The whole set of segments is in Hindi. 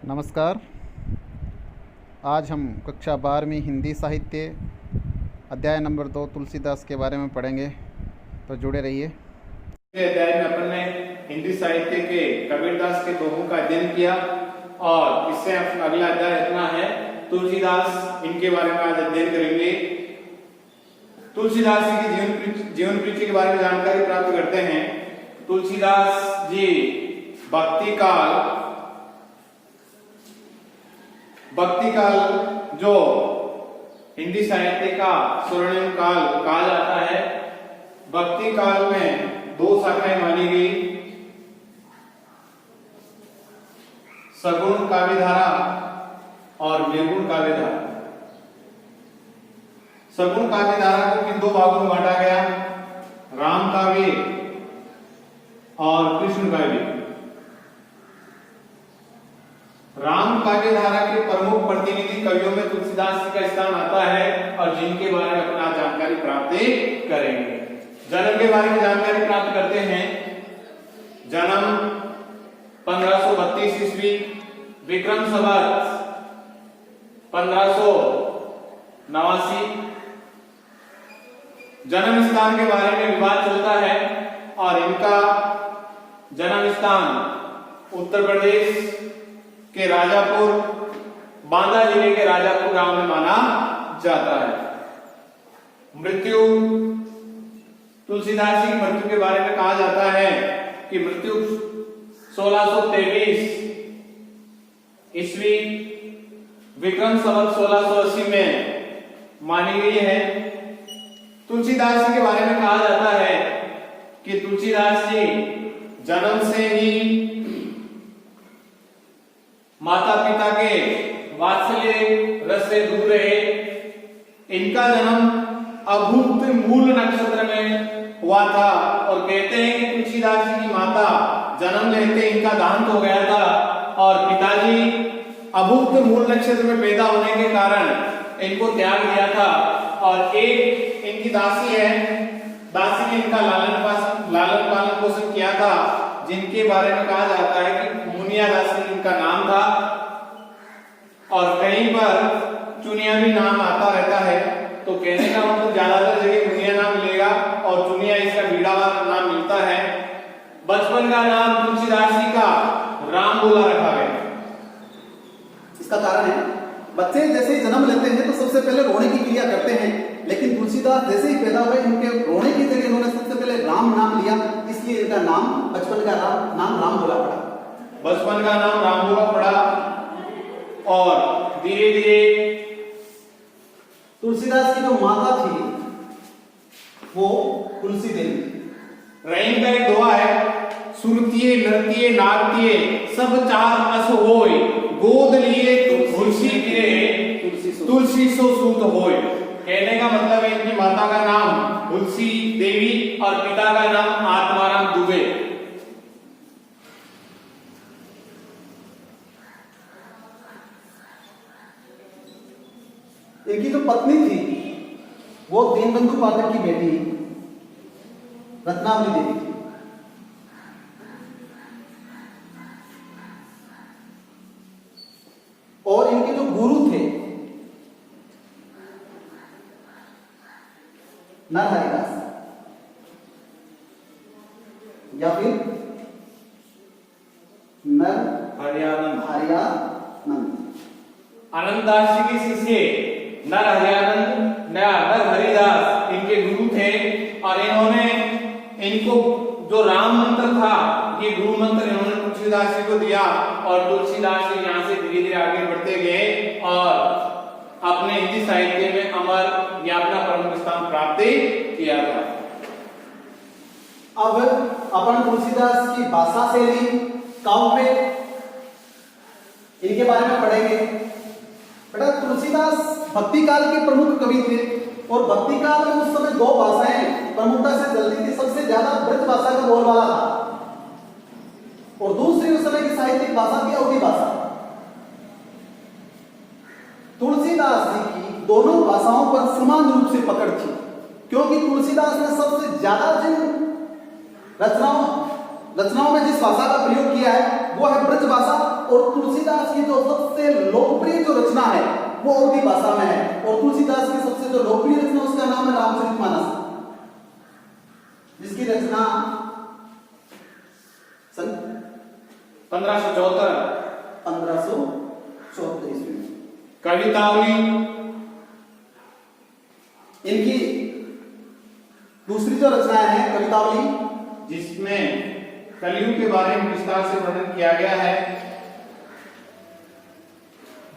नमस्कार। आज हम कक्षा 12वीं हिंदी साहित्य अध्याय नंबर 2 तुलसीदास के बारे में पढ़ेंगे, तो जुड़े रहिए। अध्याय में अपन ने हिंदी साहित्य के कबीरदास के दोहों का अध्ययन किया और इससे अगला अध्याय इतना है तुलसीदास, इनके बारे में आज अध्ययन करेंगे। तुलसीदास जी की जीवन परिचय के बारे में जानकारी प्राप्त करते हैं। तुलसीदास जी भक्ति काल जो हिंदी साहित्य का स्वर्णिम काल कहा जाता है। भक्ति काल में दो शाखाएं मानी गई, सगुण काव्यधारा और निर्गुण काव्यधारा। सगुण काव्यधारा को किन दो भागों में बांटा गया, राम काव्य और कृष्ण काव्य। राम काव्यधारा के प्रमुख प्रतिनिधि कवियों में तुलसीदास जी का स्थान आता है और जिनके बारे में अपना जानकारी प्राप्त करेंगे। जन्म के बारे में जानकारी प्राप्त करते हैं। जन्म 1532 ईस्वी, विक्रम संवत 1589। जन्म स्थान के बारे में विवाद चलता है और इनका जन्म स्थान उत्तर प्रदेश के राजापुर, बांदा जिले के राजापुर गांव में माना जाता है। मृत्यु, तुलसीदास जी की मृत्यु के बारे में कहा जाता है कि मृत्यु 1623 ईस्वी, विक्रम संवत 1680 में मानी गई है। तुलसीदास जी के बारे में कहा जाता है कि तुलसीदास जी जन्म से ही माता पिता के वात्सल्य रस से दूर रहे। इनका जन्म अभूत मूल नक्षत्र में हुआ था और कहते हैं कि तुलसीदास जी की माता जन्म लेते इनका देहांत हो गया था और पिताजी अभूत मूल नक्षत्र में पैदा होने के कारण इनको त्याग दिया था और एक इनकी दासी है, दासी ने इनका लालन पालन पोषण किया था, जिनके बारे में कहा जाता है कि मुनिया दासी इनका नाम था। और कहीं पर चुनिया भी नाम आता रहता है, तो कहने का मतलब ज्यादातर जगह मुनिया नाम मिलेगा और चुनिया इसका बीड़ावार नाम मिलता है। बचपन का नाम तुलसीदास जी का राम बोला रखा गया। इसका कारण है, बच्चे जैसे ही जन्म लेते हैं तो सबसे पहले रोने की क्रिया करते हैं, लेकिन तुलसीदास जैसे ही पैदा हुए इनके रोने की जगह इन्होंने सबसे पहले राम नाम लिया, इसलिए इनका नाम बचपन का नाम राम बोला पड़ा। बचपन का नाम राम बोला पड़ा और धीरे धीरे तुलसीदास की जो माता थी वो तुलसी देवी। रहीम का एक दोहा है, सुरतिये नृत्ये नाट्ये सब चार अस होय, गोद लिए तुलसी गिरे तुलसी सो सूत होय। कहने का मतलब है इनकी माता का नाम तुलसी देवी और पिता का नाम आत्माराम दुबे। इनकी जो पत्नी थी वो दीनबंधु पाठक की बेटी रत्नावली देवी थी। और इनके जो गुरु थे नरहरिदास या फिर नर हरियानंद। आनंददास जी के शिष्य नर हरिदास इनके गुरु थे और इन्होंने इनको जो राम मंत्र था ये गुरु मंत्र इन्होंने तुलसीदास जी को दिया और तुलसीदास जी यहाँ से धीरे धीरे आगे बढ़ते गए और अपने हिंदी साहित्य में अमर या अपना प्रमुख स्थान प्राप्त किया था। अब अपन तुलसीदास की भाषा शैली, काव्य, इनके बारे में पढ़ेंगे। बेटा, तुलसीदास भक्ति काल के प्रमुख कवि थे और भक्ति काल में उस समय दो भाषाएं प्रमुखता से चलती थी। सबसे ज्यादा ब्रज भाषा का बोलबाला था और दूसरी उस समय की साहित्यिक भाषा थी अवधी भाषा। तुलसीदास जी की दोनों भाषाओं पर समान रूप से पकड़ थी, क्योंकि तुलसीदास ने सबसे ज्यादा जिन रचनाओं में जिस भाषा का प्रयोग किया है वो है ब्रज भाषा और तुलसीदास की जो सबसे लोकप्रिय जो रचना है वो अवधी भाषा में है, और तुलसीदास की सबसे जो लोकप्रिय रचना उसका नाम है रामचरितमानस, जिसकी रचना सन 1574 ईस्वी में। कवितावली इनकी दूसरी जो रचनाएं हैं कवितावली, जिसमें कलयुग के बारे में विस्तार से वर्णन किया गया है।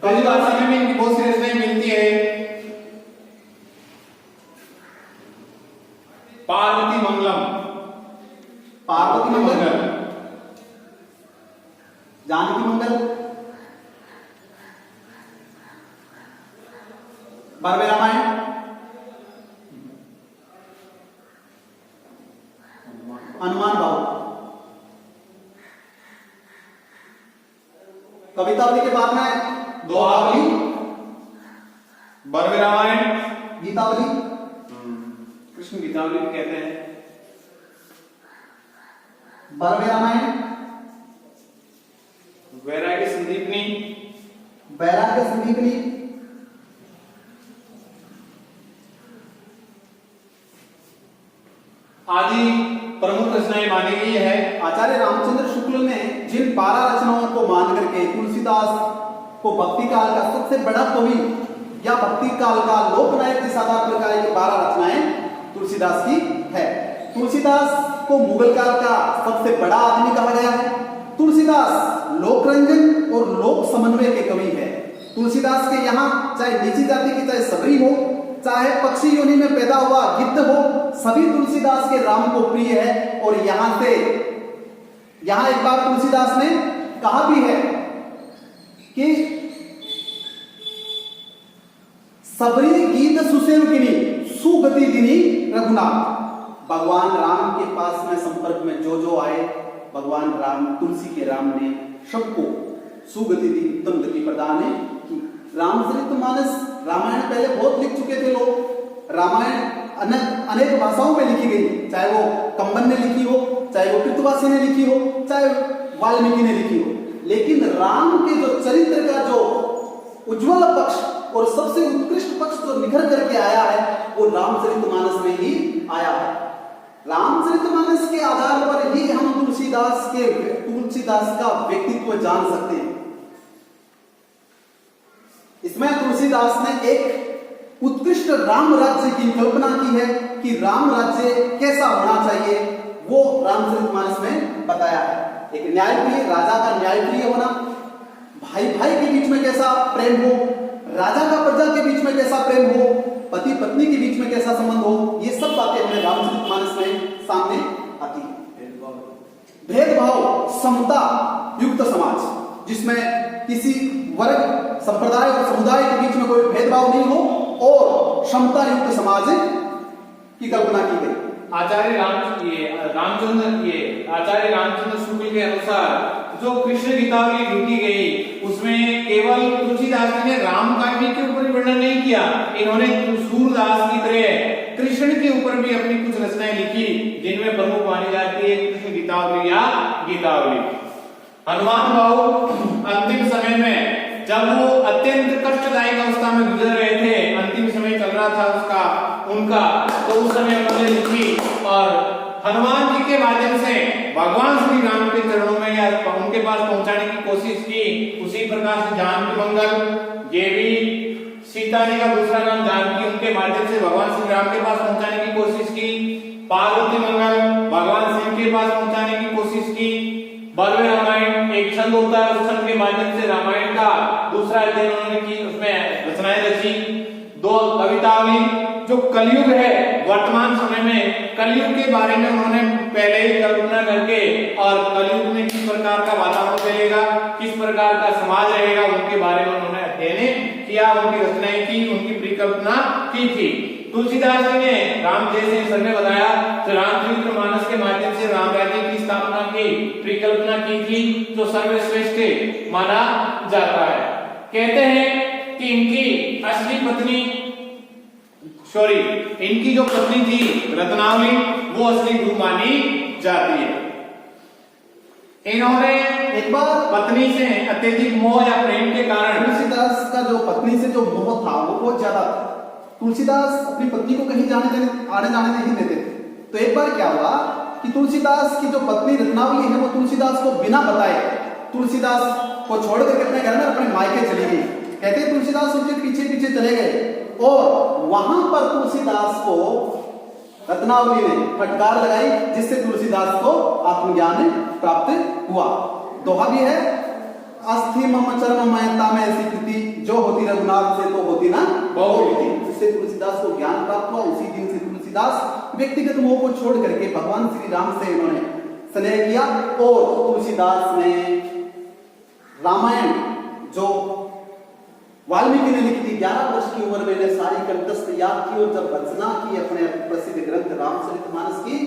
कविता समय में इनकी बहुत सी रचनाएं मिलती है। पार्वती मंगलम, पार्वती मंगल, जानकी मंगल, बारहवें रामायण, हनुमान बाबू। कवितावली के बाद में दोहावली, बारहवें रामायण, गीतावली, कृष्ण गीतावली भी कहते हैं। 12वें रामायण, वैराग्य संदीपनी, वैराग्य संदीपनी, आदि प्रमुख रचनाएं मानी गई है। आचार्य रामचंद्र शुक्ल ने जिन 12 रचनाओं को मान करके तुलसीदास को भक्ति काल का सबसे बड़ा कवि या भक्ति काल का लोकनायक जिस आधार पर कहा कि 12 रचनाएं तुलसीदास की है। तुलसीदास को मुगल काल का सबसे बड़ा आदमी कहा गया है। तुलसीदास लोकरंजन और लोक समन्वय के कवि है। तुलसीदास के यहाँ चाहे नीची जाति की चाहे सबरी हो, चाहे पक्षी योनि में पैदा हुआ गिद्ध हो, सभी तुलसीदास के राम को प्रिय है। और यहां एक बार तुलसीदास ने कहा भी है कि सबरी गीत सुसेवकिनी सुगति दिनी रघुनाथ। भगवान राम के पास में संपर्क में जो आए, भगवान राम तुलसी के राम ने सबको सुगति दी, उत्तम गति प्रदान की। रामचरितमानस रामायण पहले बहुत लिख चुके थे लोग। रामायण अनेक भाषाओं में लिखी गई, चाहे वो कंबन ने लिखी हो, चाहे वो कृतवासी ने लिखी हो, चाहे वाल्मीकि ने लिखी हो। लेकिन राम के जो चरित्र का जो उज्ज्वल पक्ष और सबसे उत्कृष्ट पक्ष जो निखर करके आया है वो रामचरितमानस में ही आया है। रामचरितमानस के आधार पर ही हम तुलसीदास का व्यक्तित्व जान सकते हैं। इसमें तुलसीदास ने एक उत्कृष्ट राम राज्य की कल्पना की है कि राम राज्य कैसा होना चाहिए, वो रामचरितमानस में बताया है। एक न्यायप्रिय राजा का न्यायप्रिय होना, भाई भाई के बीच में कैसा प्रेम हो, राजा का प्रजा के बीच में कैसा प्रेम हो, पति पत्नी के बीच में कैसा संबंध हो, ये सब बातें हमें रामचरितमानस में सामने आती है। भेदभाव समता युक्त समाज, जिसमें किसी वर्ग संप्रदाय और समुदाय के बीच में कोई भेदभाव नहीं हो और क्षमता युक्त समाज की कल्पना की गई। आचार्य रामचंद्र शुक्ल के अनुसार जो कृष्ण गीतावली लिखी गई उसमें केवल तुलसीदास जी ने राम काव्य के ऊपर वर्णन नहीं किया, इन्होंने सूरदास की तरह कृष्ण के ऊपर भी अपनी कुछ रचनाएं लिखी, जिनमें प्रमुख मानी जाती है कृष्ण गीतावली या गीतावली। हनुमान बाबू अंतिम समय में जब वो अत्यंत कष्टदायक अवस्था में गुजर रहे थे, अंतिम समय चल रहा था उनका, तो उस समय उन्होंने लिखी और हनुमान जी के माध्यम से भगवान श्री राम के चरणों में या उनके पास पहुंचाने की कोशिश की। उसी प्रकार से जानकी मंगल, ये भी सीता जी का दूसरा नाम जानकी, उनके माध्यम से भगवान श्री राम के पास पहुंचाने की कोशिश की। पार्वती मंगल भगवान शिव के पास पहुंचाने की कोशिश की। 12वें रामायण एक छंद होता है, उस छंद के माध्यम से रामायण का दूसरा अध्ययन उन्होंने की, उसमें रचनाएं रची। 2 कवितावली जो कलयुग है, वर्तमान समय में कलयुग के बारे में उन्होंने पहले ही कल्पना करके और कलयुग में किस प्रकार का वातावरण चलेगा, किस प्रकार का समाज रहेगा, उनके बारे में उन्होंने अध्ययन किया, उनकी रचनाएं की, उनकी परिकल्पना की थी। तुलसीदास जी ने राम जैसे सर ने बताया तो रामचरितमानस के माध्यम से राम राज्य की स्थापना की परिकल्पना की थी, जो सर्वश्रेष्ठ माना जाता है। कहते हैं कि इनकी जो पत्नी थी रत्नावली, वो असली गुरु मानी जाती है। इन्होंने एक बार पत्नी से अत्यधिक मोह या प्रेम के कारण तुलसीदास का जो पत्नी से जो मोह था वो बहुत ज्यादा था। तुलसीदास अपनी पत्नी को कहीं आने जाने नहीं देते थे। तो एक बार क्या हुआ कि तुलसीदास की जो पत्नी रत्नावली है वो तुलसीदास को बिना बताए तुलसीदास को छोड़ करके अपने घर में अपने मायके चली गई। कहते हैं तुलसीदास उनके पीछे पीछे चले गए और वहां पर तुलसीदास को रत्नावली ने फटकार लगाई, जिससे तुलसीदास को आत्मज्ञान प्राप्त हुआ। दोहा भी है, अस्थि मम चर्म मयता में ऐसी कृति जो होती रघुनाथ से तो होती ना बहुकृति। जिससे तुलसीदास को ज्ञान प्राप्त हुआ। उसी दिन से तुलसीदास व्यक्तिगत मोह को छोड़ करके भगवान श्री राम से इन्होंने स्नेह किया और तुलसीदास ने रामायण जो वाल्मीकि ने लिखी थी 11 वर्ष की उम्र में सारी कंठस्थ याद की और जब रचना की अपने प्रसिद्ध ग्रंथ रामचरितमानस की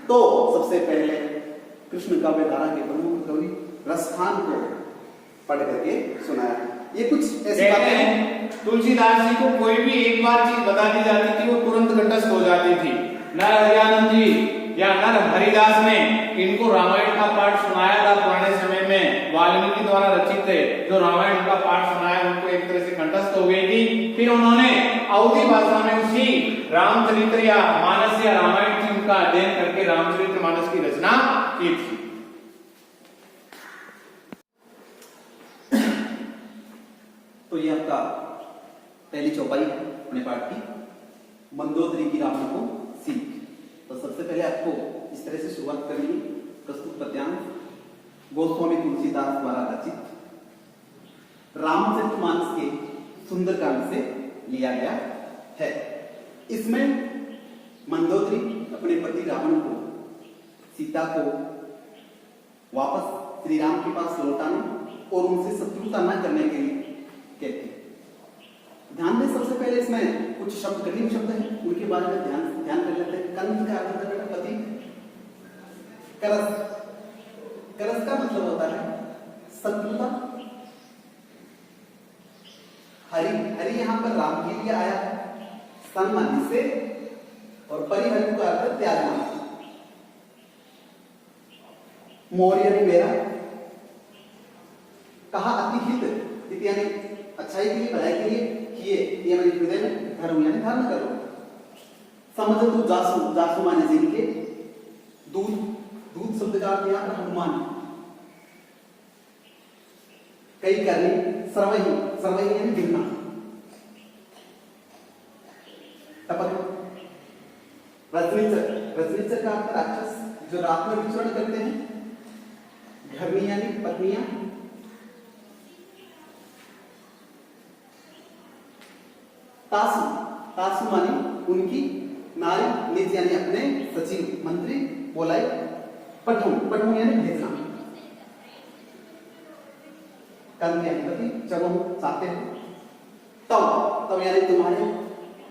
तो सबसे पहले कृष्ण काव्य धारा के प्रमुख कवि रसखान को पढ़ करके सुनाया। ये कुछ ऐसी बातें हैं। तुलसीदास जी को कोई भी एक बार चीज बता दी जाती थी वो तुरंत कंठस्थ हो जाती थी। नर हरियानंद जी या नर हरिदास ने इनको रामायण का पाठ सुनाया था पुराने समय में, वाल्मीकि द्वारा रचित है जो रामायण का पाठ सुनाया उनको एक तरह से कंठस्थ हो गई थी। फिर उन्होंने अवधी भाषा में उसी रामचरित्र या मानस या रामायण की उनका अध्ययन करके रामचरित्र मानस की रचना की थी। तो ये आपका पहली चौपाई है अपने पाठ की, मंदोदरी की रावण को सीख। तो सबसे पहले आपको इस तरह से शुरुआत करनी है। प्रस्तुत पद्यांश गोस्वामी तुलसीदास द्वारा रचित रामचरितमानस के सुंदरकांड से लिया गया है। इसमें मंदोदरी अपने पति रावण को सीता को वापस श्री राम के पास लौटाने और उनसे शत्रुता न करने के लिए कहते हैं। ध्यान दें, सबसे पहले इसमें कुछ शब्द कठिन शब्द हैं, उनके बारे में ध्यान कर लेते हैं। कंद का अर्थ है पति, करस, करस का मतलब होता है शत्रुता। हरि, हरि यहां पर राम के लिए आया है, सम्मान से, और परिहरि का अर्थ त्यागना। मौर्य ने मेरा कहा अति हित यानी अच्छाई के लिए, भलाई के लिए किए, ये मेरे हृदय में धर्म यानी धारण करो। समझ तू जासू, जासू माने जिनके, दूध, दूध शब्द का अर्थ यहाँ पर हनुमान। कई करनी, सर्वही, सर्वही यानी गिरना। टपक, रजनीचर, रजनीचर का अर्थ राक्षस जो रात में विचरण करते हैं। घरनी यानी पत्नियां। तासु, तासु मानी उनकी नारी, निज यानी अपने सचिव मंत्री बोलाए। पठू, पठू यानी भेजना। कंद यानी पति, जब हम चाहते हैं। तव, तव यानी तुम्हारे।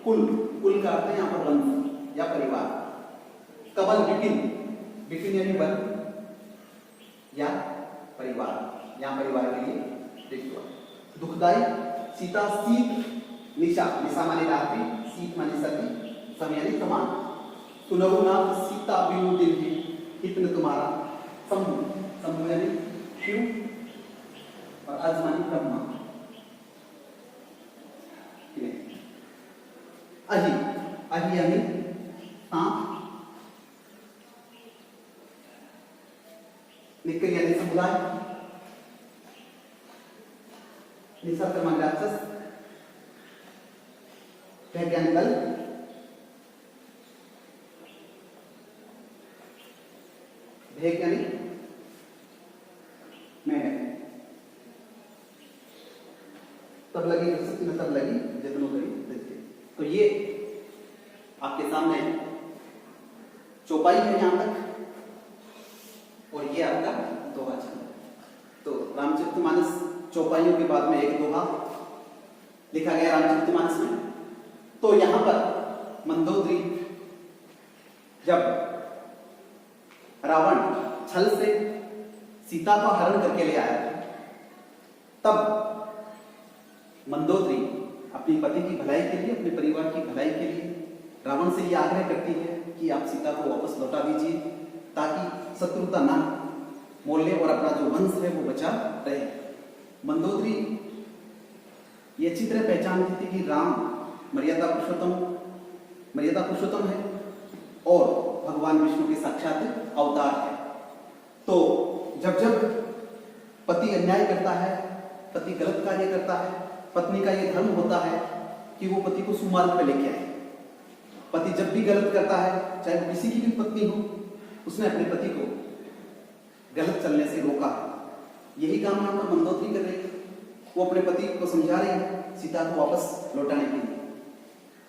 कुल, कुल का अर्थ है यहाँ पर वंश या परिवार। कबल, विपिन, विपिन यानी वन या परिवार, यहाँ परिवार के लिए प्रयुक्त हुआ। दुखदाई, सीता, शीत, निशा, निशा माने रात्रि, शीत माने सर्दी, सम यानी समान। सुनहुनाथ सीता बिनु दिन ही इतने तुम्हारा। शंभु, शंभु यानी शिव, और अज मानी ब्रह्मा। अहि, अहि यानी सांप। निकर यानी समुदाय। निसर्ग माने राक्षस। वैज्ञानिकल, भेग यानी मेढक। तब लगी सत्य में तब लगी जतनों करी देखते। तो ये आपके सामने चौपाई है यहां तक, और ये आपका दोहा छंद। तो रामचरितमानस चौपाइयों के बाद में एक दोहा लिखा गया रामचरितमानस में। तो यहां पर मंदोदरी जब रावण छल से सीता का हरण करके ले आया तब मंदोदरी अपनी पति की भलाई के लिए, अपने परिवार की भलाई के लिए रावण से यह आग्रह करती है कि आप सीता को वापस लौटा दीजिए ताकि शत्रुता ना। मोल ले और अपना जो वंश है वो बचा रहे। मंदोदरी ये अच्छी तरह पहचानती थी कि राम मर्यादा पुरुषोत्तम है और भगवान विष्णु के साक्षात अवतार है। तो जब पति अन्याय करता है, पति गलत कार्य करता है, पत्नी का ये धर्म होता है कि वो पति को सुमार्ग पे लेके आए। पति जब भी गलत करता है, चाहे वो किसी की भी पत्नी हो, उसने अपने पति को गलत चलने से रोका। यही काम यहाँ पर मंदोदरी कर रही है। वो अपने पति को समझा रही है सीता को वापस लौटाने के लिए।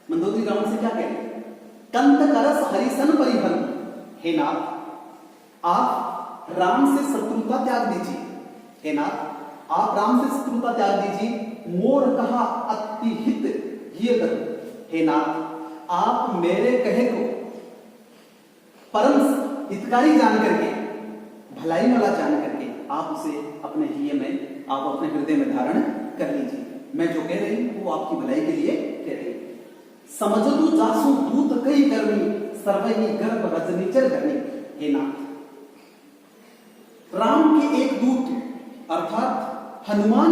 मंदोदरी रावण से क्या कह रही है? कंत करस हरिसन परिहन, हे नाथ आप राम से शत्रुता त्याग दीजिए। हे नाथ आप राम से शत्रुता त्याग दीजिए। मोर कहा अति हित ये करो। हे नाथ आप मेरे कहे को परम हितकारी जान करके, भलाई वाला जान करके आप उसे अपने हृदय में धारण कर लीजिए। मैं जो कह रही हूं वो आपकी भलाई के लिए कह रही हूं। समझतु जासु दूत कई करनी, सर्वही गर्भ रजनीचर करनी। हे नाथ राम के एक दूत अर्थात हनुमान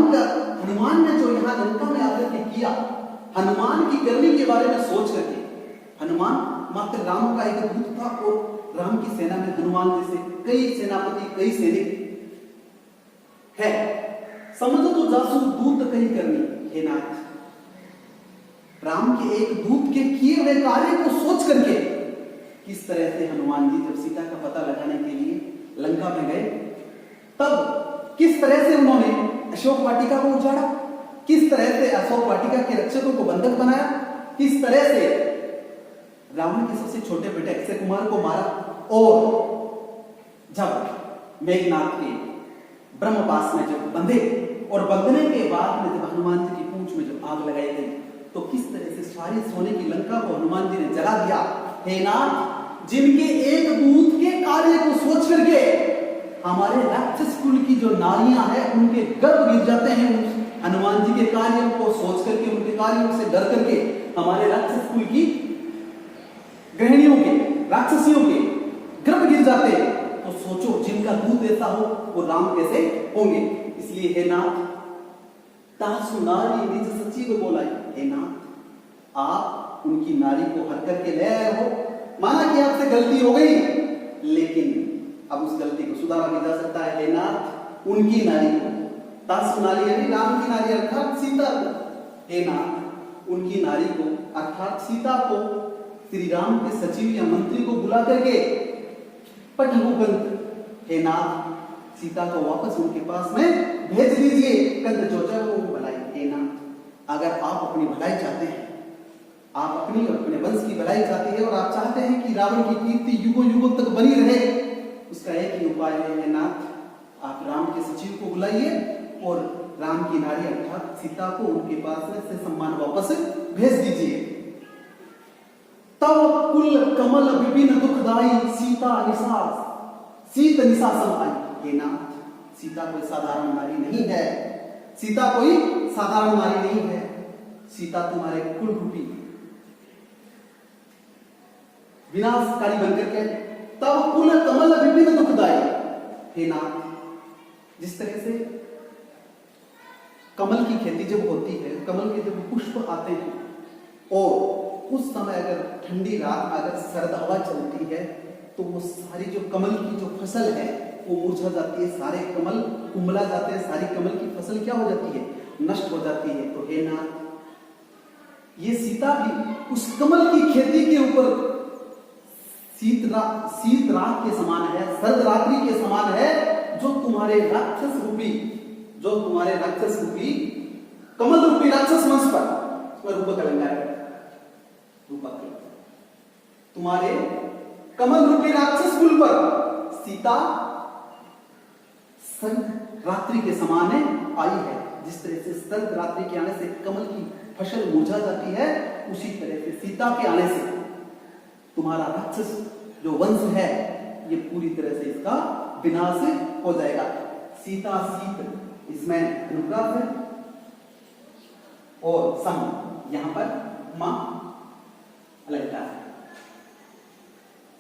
ने जो यहाँ लंका में आकर के किया, हनुमान की करनी के बारे में सोच करके, हनुमान मात्र राम का एक दूत था और राम की सेना में हनुमान जैसे कई सेनापति, कई सैनिक है। समझो तो जासू दूत कहीं करनी। हे नाथ राम के एक दूत के किए हुए कार्य को सोच करके किस तरह से हनुमान जी जब सीता का पता लगाने के लिए लंका में गए, तब किस तरह से उन्होंने अशोक वाटिका को उजाड़ा, किस तरह से अशोक वाटिका के रक्षकों को बंधक बनाया, किस तरह से रावण के सबसे छोटे बेटे अक्षय कुमार को मारा। और जब मेघनाथ के ब्रह्मपास में जब बंधे और बंधने के बाद में जब हनुमान जी की पूंछ में जब आग लगाई गई, तो किस तरह से सारी सोने की लंका को हनुमान जी ने जला दिया। हे नाथ जिनके एक दूत के कार्य को सोच करके हमारे राक्षस कुल की जो नारियां हैं उनके गर्भ गिर जाते हैं। हनुमान जी के कार्यों को सोच करके, उनके कार्यों से डर करके हमारे राक्षस कुल की गृहिणियों के, राक्षसियों के गर्भ गिर जाते हैं। तो सोचो जिनका दूत ऐसा हो वो राम कैसे होंगे। इसलिए हे नाथ तासु नारी निज सचिव बोला, हे नाथ आप उनकी नारी को हर करके ले आए हो। माना कि आपसे गलती हो गई, लेकिन अब उस गलती को सुधारा भी जा सकता है। हे नाथ उनकी नारी को, तासु नारी यानी राम की नारी अर्थात सीता को, हे नाथ उनकी नारी को अर्थात सीता को श्री राम के सचिव या मंत्री को बुला करके पठगुकंत, हे नाथ सीता को वापस उनके पास में भेज दीजिए। कंद चोचा को भलाई। हे नाथ अगर आप अपनी भलाई चाहते हैं, आप अपनी और अपने वंश की भलाई चाहते हैं और आप चाहते हैं कि रावण की कीर्ति युगों युगों तक बनी रहे, उसका एक ही उपाय है। हे नाथ आप राम के सचिव को बुलाइए और राम की नारी अर्थात सीता को उनके पास में से सम्मान वापस भेज दीजिए। तब कुल कमल विपिन दुखदाई सीता निसास सीत निशासन आई। हे नाथ सीता कोई साधारण नारी नहीं है, सीता कोई साधारण नारी नहीं है। सीता तुम्हारे कुल रूपी विनाशकारी बनकर के तब कुल कमल विपिन दुखदाई। हे नाथ जिस तरह से कमल की खेती जब होती है, कमल के जब पुष्प आते हैं और उस समय अगर ठंडी रात अगर सर्द हवा चलती है तो वो सारी जो कमल की जो फसल है वो मुरझा जाती है, सारे कमल कुंभला जाते हैं, सारी कमल की फसल क्या हो जाती है, नष्ट हो जाती है। तो हे नाथ ये सीता भी उस कमल की खेती के ऊपर शीत रात के समान है, सर्द रात्रि के समान है, जो तुम्हारे राक्षस रूपी कमल रूपी राक्षस वंश पर रूपक अलंकार है। तुम्हारे कमल रूपी राक्षस कुल पर सीता सर्द रात्रि के समान आई है। जिस तरह से सर्द रात्रि के आने से कमल की फसल मुरझा जाती है, उसी तरह से सीता के आने से तुम्हारा राक्षस जो वंश है ये पूरी तरह से इसका विनाश हो जाएगा। सीता सीत इसमें अनुप्रास है और सम यहां पर मां अलंकार है।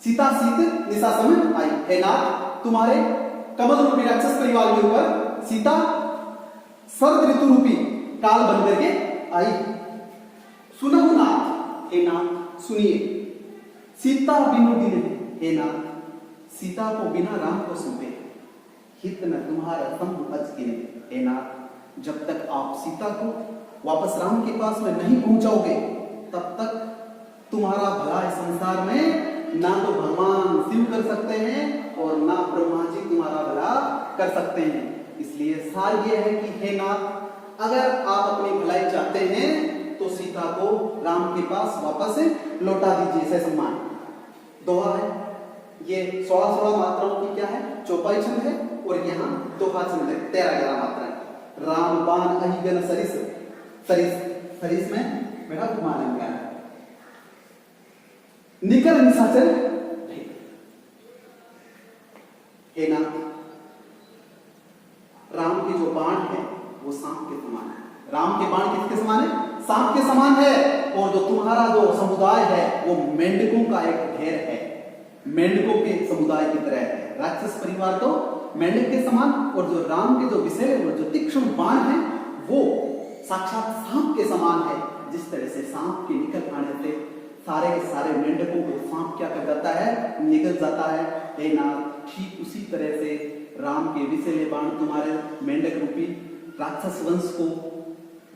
सीता सीत निशा समय आई। हे नाथ तुम्हारे कमल रूपी राक्षस परिवार के ऊपर सीता शरद ऋतु रूपी काल बन करके आई। सुनहु नाथ, हे नाथ सुनिए, सीता बिनु दिन हे नाथ, सीता को बिना राम को सौंपे, हित न तुम्हारा संग अज गिने, हे नाथ जब तक आप सीता को वापस राम के पास में नहीं पहुंचाओगे तब तक तुम्हारा भला इस संसार में ना तो भगवान शिव कर सकते हैं और ना ब्रह्मा जी तुम्हारा भला कर सकते हैं। इसलिए सार ये है कि हे नाथ, अगर आप अपनी भलाई चाहते हैं तो सीता को राम के पास वापस लौटा दीजिए। ऐसे सम्मान दोहा है, ये 16 मात्राओं की क्या है, चौपाई छंद है, और यहाँ दोहा छंद है, 13 मात्राएं। राम बाण अहिगन सरिस, सरिस में बेटा कुमार क्या है, निकल निशाचर हे नाथ, राम के जो बाण है वो सांप के समान है। राम के बाण किसके समान है, सांप के समान है। और जो तुम्हारा जो समुदाय है वो मेंढकों का एक ढेर है, मेंढकों के समुदाय की तरह है। राक्षस परिवार तो मेंढक के समान, और जो राम के जो विषय और जो तीक्ष्ण बाण है वो साक्षात सांप के समान है। जिस तरह से सांप के निकल आने से सारे के सारे मेंढकों को सांप क्या कर जाता है, निकल जाता है। हे नाथ, ठीक उसी तरह से राम के विषैले बाण तुम्हारे मेंढक रूपी राक्षस वंश को,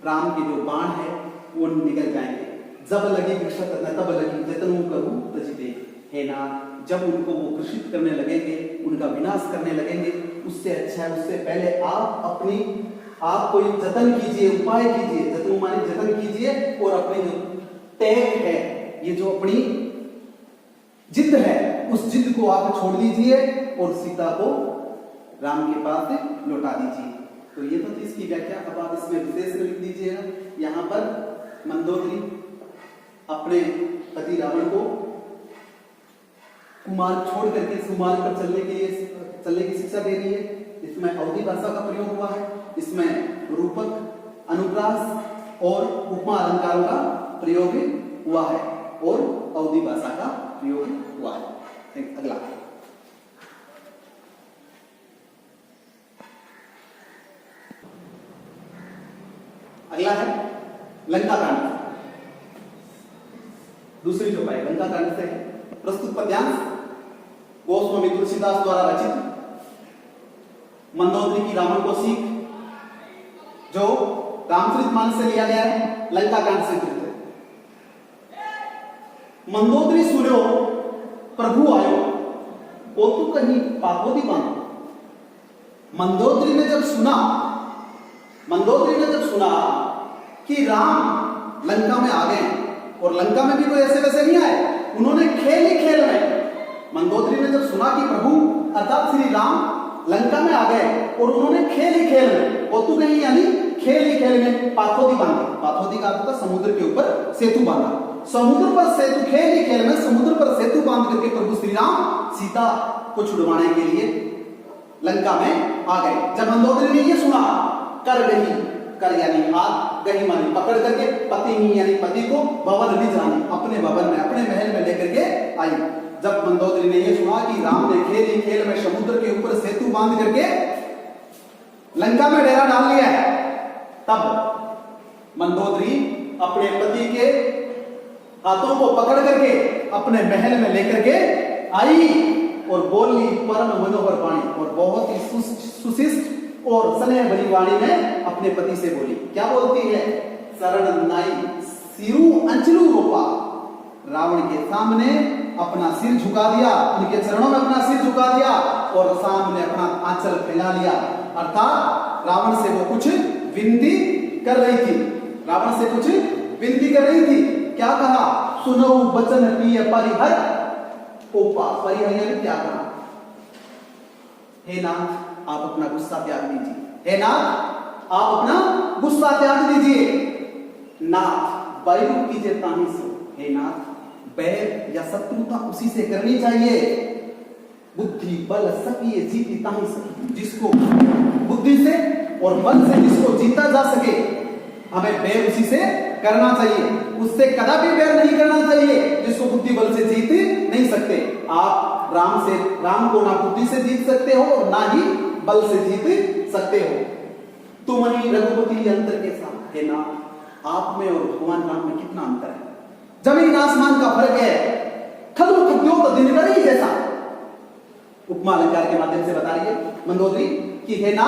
राम के जो बाण है वो निकल जाएंगे। जब लगी कृषक तब लगी जतनों करूं तजिते, हे नाथ जब उनको वो कृषित करने लगेंगे, उनका विनाश करने लगेंगे, उससे अच्छा है उससे पहले आप कोई जतन कीजिए, उपाय कीजिए। जतन माने जतन कीजिए, और अपनी जो टैग है, ये जो अपनी जिद है, उस जिद को आप छोड़ दीजिए और सीता को राम के पास लौटा दीजिए। तो ये तो इसकी व्याख्या। अब आप इसमें विशेष में लिख दीजिएगा, यहाँ पर मंदोदरी अपने पति रावण को कुमार छोड़ करके सुमार्ग पर चलने की शिक्षा दे रही है। इसमें अवधि भाषा का प्रयोग हुआ है, इसमें रूपक, अनुप्रास और उपमा अलंकारों का प्रयोग हुआ है, और अवधि भाषा का प्रयोग हुआ है। अगला है लंका कांड। दूसरी जो है लंका कांड से प्रस्तुत पद्यांश गोस्वामी तुलसीदास द्वारा रचित मंदोदरी की रावण को सीख, जो रामचरितमानस से लिया गया है, लंका कांड से कृत है। मंदोदरी सूर्यो प्रभु आयो ओ तू कहीं पापोदी बांधो। मंदोदरी ने जब सुना कि राम लंका में आ गए, और लंका में भी कोई ऐसे वैसे नहीं आए, उन्होंने खेल ही खेल में, मंदोदरी ने जब सुना कि प्रभु अर्थात श्री राम लंका में आ गए और उन्होंने खेल ही खेल में, और तू कहीं यानी खेल ही खेल में पाथोदी बांधी। पाथोदी का अर्थ समुद्र के ऊपर सेतु बांधा। समुद्र पर सेतु, खेल ही खेल में समुद्र पर सेतु बांध करके प्रभु श्री राम सीता को छुड़वाने के लिए लंका में आ गए। जब मंदोदरी ने ये सुना, कर यानी हाथ, गही मानी पकड़ करके, पति ही यानी पति को भवन भी जानी, अपने भवन में अपने महल में लेकर के आई। जब मंदोदरी ने यह सुना कि राम ने खेल ही खेल में समुद्र के ऊपर सेतु बांध करके लंका में डेरा डाल लिया है, तब मंदोदरी अपने पति के हाथों को पकड़ करके अपने महल में लेकर के आई और बोली परम मनोहर वाणी, और बहुत ही सुशिष्ट और स्नेह भरी वाणी में अपने पति से बोली। क्या बोलती है, शरण नाई सिरु अंचलू रोपा। रावण के सामने अपना सिर झुका दिया, उनके चरणों में अपना सिर झुका दिया और सामने अपना आंचल फैला लिया। अर्थात रावण से वो कुछ विनती कर रही थी, रावण से कुछ विनती कर रही थी। क्या कहा, सुनो बचन प्रिय परिहर ओपा। परिहर क्या कहा, हे नाथ आप अपना गुस्सा त्याग दीजिए, हे नाथ आप अपना गुस्सा त्याग दीजिए। नाथ बैर कीजिए ताही सो, हे नाथ बैर या शत्रुता उसी से करनी चाहिए। बुद्धि बल सकिए जीती ताही सो, जिसको बुद्धि से और बल से जिसको जीता जा सके, हमें बैर उसी से करना चाहिए। उससे कदापि बैर नहीं करना चाहिए जिसको बुद्धि बल से जीत नहीं सकते। आप राम को ना बुद्धि से जीत सकते हो और ना ही बल से जीत सकते हो। तुम ही रघुपति अंतर के साथ है ना, आप में और भगवान राम में कितना अंतर है, जमीन आसमान का फर्क है। खलु खद्योत दिनकरी जैसा उपमा अलंकार के माध्यम से बता रही है मंदोदरी कि है ना,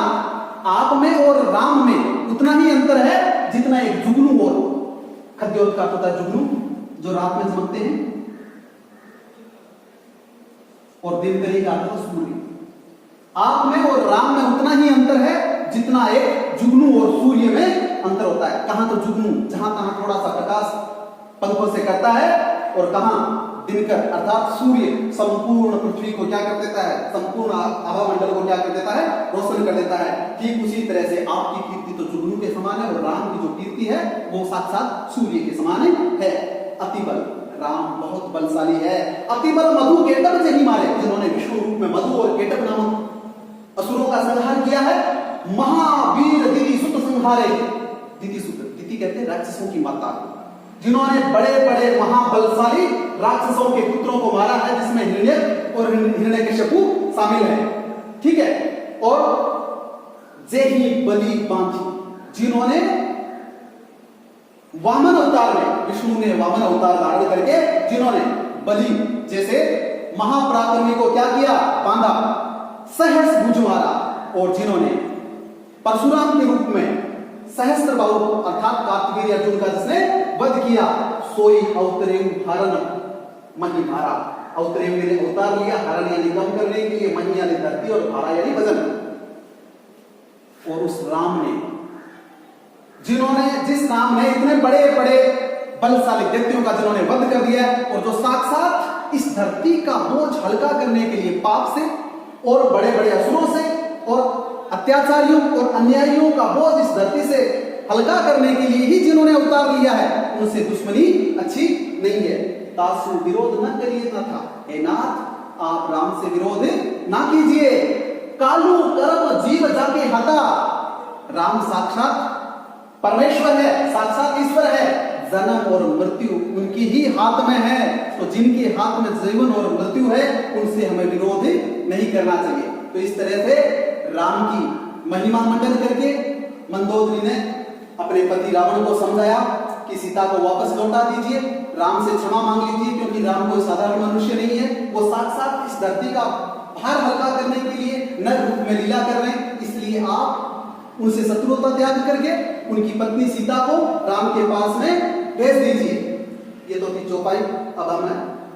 आप में और राम में उतना ही अंतर है जितना एक जुगनू और खद्योत का होता है जुगनू जो रात में चमकते हैं, और दिनकरी का अर्थ सूर्य। आप में और राम में उतना ही अंतर है जितना एक जुगनू और सूर्य में अंतर होता है। कहां तो जुगनू जहां तहां थोड़ा सा प्रकाश पंखों से करता है, और कहां दिनकर अर्थात सूर्य संपूर्ण पृथ्वी को क्या कर देता है, संपूर्ण हवा मंडल को क्या कर देता है, रोशन कर देता है। ठीक उसी तरह से आपकी कीर्ति तो जुगनू के समान है और राम की जो कीर्ति है वो साक्षात सूर्य के समान है। अतिबल, राम बहुत बलशाली है। अतिबल मधु केटव से ही मारे, जिन्होंने विष्णु रूप में मधु और केटव नामक असुरों का संहार किया है। महावीर दिति सुत संहारे, दिति सुत, दिति कहते हैं राक्षसों की माता, जिन्होंने बड़े बड़े महाबलशाली राक्षसों के पुत्रों को मारा है, जिसमें हिरण्यक और हिरण्यकशिपु शामिल है। ठीक है, और जेहि बलि बांधी, जिन्होंने वामन अवतार में, विष्णु ने वामन अवतार धारण करके जिन्होंने बलि जैसे महापराक्रमी को क्या किया, बांधा, सहस भुज मारा, और जिन्होंने परशुराम के रूप में सहस्त्र बाहु अर्थात कार्तिकेय अर्जुन का जिसने वध किया, सोई अवतरे हरण मही भारा, अवतरे ने अवतार लिया हरण यानी कम करने के लिए, मही यानी धरती और भारा यानी वजन। और उस राम ने, जिस राम ने इतने बड़े बड़े बलशाली दैत्यों का जिन्होंने वध कर दिया, और जो साक्षात इस धरती का बोझ हल्का करने के लिए पाप से और बड़े बड़े असुरों से और अत्याचारियों और अन्यायियों का बोझ इस धरती से हल्का करने के लिए ही जिन्होंने अवतार लिया है, उनसे दुश्मनी अच्छी नहीं है। तासु विरोध न करिए न था, हे नाथ आप राम से विरोध ना कीजिए। कालू कर्म जीव जाके हटा, राम साक्षात परमेश्वर है, साक्षात ईश्वर है, जन्म और मृत्यु उनकी ही हाथ में है। तो जिनके हाथ में जीवन और मृत्यु है उनसे हमें विरोध नहीं करना चाहिए। तो इस तरह से राम की महिमा मंडन करके मंदोदरी ने अपने पति रावण को समझाया कि सीता को वापस लौटा दीजिए, राम से क्षमा मांग लीजिए, क्योंकि राम कोई साधारण मनुष्य नहीं है, वो साक्षात इस धरती का भार हल्का करने के लिए नर रूप में लीला कर रहे हैं। इसलिए आप उनसे शत्रुता त्याग करके उनकी पत्नी सीता को राम के पास में भेज दीजिए। ये तो थी चौपाई। अब हम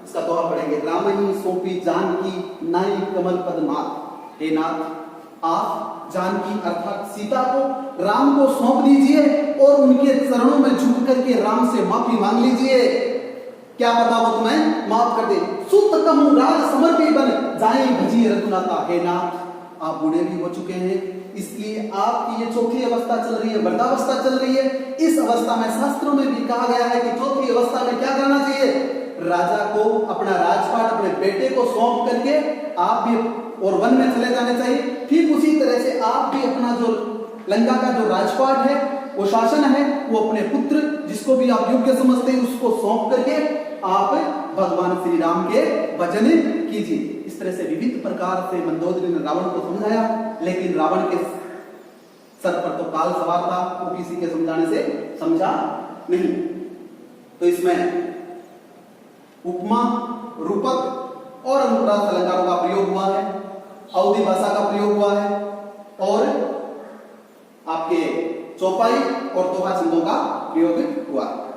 इसका दोहा पढ़ेंगे। राम ही सौंपी जानकी नाई कमल पद नाथ, हे नाथ आप जानकी अर्थात सीता को राम को सौंप दीजिए और उनके चरणों में झुक करके राम से माफी मांग लीजिए, क्या पता वो तुम्हें माफ कर दे। सुत कहूं राज समर्पी बन जाए भजी रघुनाथा, हे नाथ आप बूढ़े भी हो चुके हैं, इसलिए आपकी ये चौथी अवस्था चल रही है, वृद्धावस्था चल रही है। इस अवस्था में शास्त्रों में भी कहा गया है कि चौथी अवस्था में क्या करना चाहिए, राजा को अपना राजपाट अपने बेटे को सौंप करके आप भी और वन में चले जाने चाहिए। ठीक उसी तरह से आप भी अपना जो लंका का जो राजपाट है, वो शासन है, वो अपने पुत्र जिसको भी आप योग्य समझते हैं उसको सौंप करके आप भगवान श्री राम के भजन कीजिए। इस तरह से विविध प्रकार से मंदोदरी ने रावण को समझाया, लेकिन रावण के सर पर तो काल सवार था, वो किसी के समझाने से समझा नहीं। तो इसमें उपमा, रूपक और अनुप्रास अलंकारों का प्रयोग हुआ है, अवधि भाषा का प्रयोग हुआ है, और आपके चौपाई और दोहा छंदों का प्रयोग हुआ है।